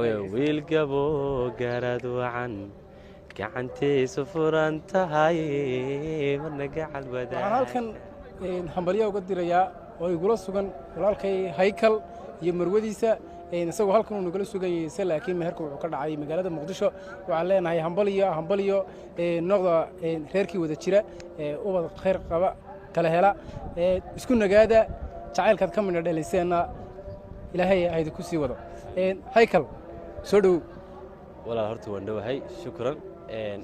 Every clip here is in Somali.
wiil gabo garad wacan gacantiisu furan tahay marna gacal waxaan halkan hambalyo uga dirayaa oo igula sugan walaalkay Haykal iyo marwadiisa isagoo halkan uu nagala sugan yahay laakiin meherku wuxuu ka dhacay magaalada Muqdisho waxaan leenahay hambalyo noqda reerkii wada jira ubad khayr qaba kala hela isku nagaada jacaylkaad ka midna dhaliseena ilaahay aydu ku sii wado Haykal soo dhow walaal horta waan dhawahay shukran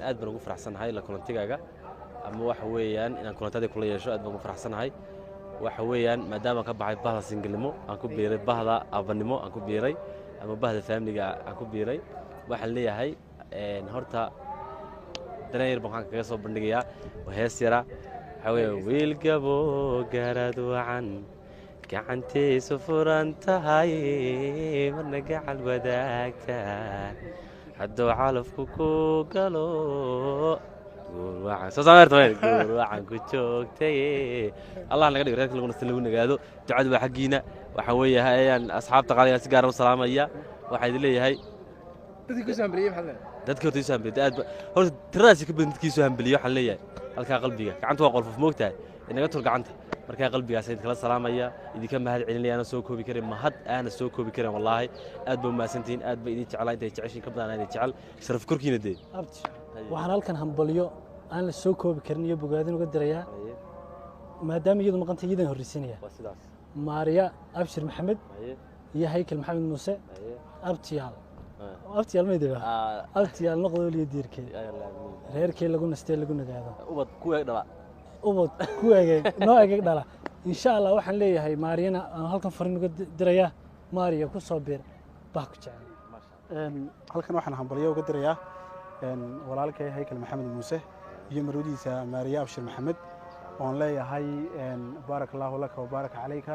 aad baan ugu faraxsanahay la kulantigaaga ama waxa weeyaan inaan kulantadii kula yeesho aad baan ugu faraxsanahay waxa weeyaan maadaama ka baxay bahda singalnimo aan ku biiray bahda abanimo aan ku biiray ama bahda family-ga aan ku biiray waxaan leeyahay horta daneer baan kaga soo bandhigayaa hees yara waxa weeye wiil gabo garad wacan gacantiisu furan tahay marna gacal wadaagtaan hadduu calafku ku galo waxaan ku joogtay allah naga dhigo reerka lagu nasto lagu nagaado ducadu waa xaggiina waxa weeye ayaan asxaabta qaaliga si gaar ah u salaamaya waxa idin leeyahay dadkii ku saambiliyay maxaa dadkii horta isu hambiliyay aad horta tiradaasi ka badan dadkii isu hambiliyay waxaan leeyahay halka qalbiga gacanta waa qolfof moogtahay inaga tur gacanta markaa qalbigaas idin kala salaamaya idinka mahad celinayaan soo koobi karin mahad aan soo koobi karin wallahi aad baa maasantiin aad baa idin jeclaa intay jeceshin ka badan idin jecel sharaf korkiina deed waxaan halkan hambalyo aan la soo koobi karin iyo bogaadin uga dirayaa maadaama iyadu maqanta iyadan horreysanaya maariya abshir maxamed iyo Haykal maxamed muuse abtiyaal meedaba abtiyaal noqdo liyo diirkay reerkay lagu nastay lagu nagaado ubad ku eeg noo eeg dhala insha Allah waxaan leeyahay maariyana aan halkan farin uga dirayaa maariya ku soo bir baa ku jecel halkan waxaan hambalyo uga dirayaa walaalkay Haykal maxamed muuse iyo marwadiisa maariya abshir maxamed oon leeyahay barakallahu laka wa baraka alayka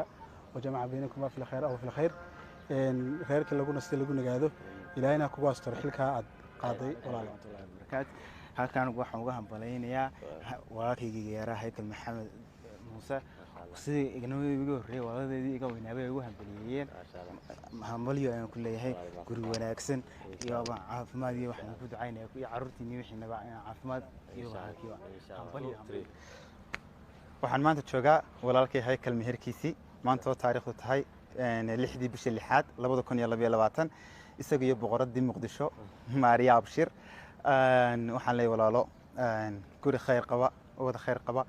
wa jama'a baynakuma fil khayr aw fil khayr reerka lagu nastay lagu nagaado ilaahayna kugu astro xilka aad qaaday walaalahay barakaad halkan waxaan uga hambaleynayaa walaalkayga yaraa Haykal maxamed muuse sidii ignamadii ugu horeeyay walaaladeedii iga weynaabay ugu hambaliyeen hambalyo aan ku leeyahay guri wanaagsan iyo caafimaad iyo waxaan ku ducaynayaa iyo carruurtii wixii caafimaad iyo hambalyo waxaan maanta joogaa walaalkay Haykal meherkiisii maanta oo taariikhdu tahay 6 bisha 6 2022 isaga iyo boqoradii Muqdisho Maariya Abshir waxaan leeyahay walaalo guri khayr qaba wada khayr qaba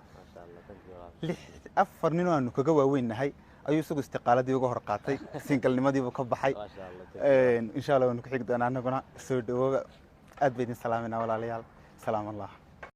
afar nin oo aanu kaga waaweynahay ayuu isagu istiqaaladii uga hor qaatay singalnimadii uu ka baxay insha Allah waan ku xig doonaa anaguna soo dhawooba aad bay idin salaaminaa walaalayaal salaam allah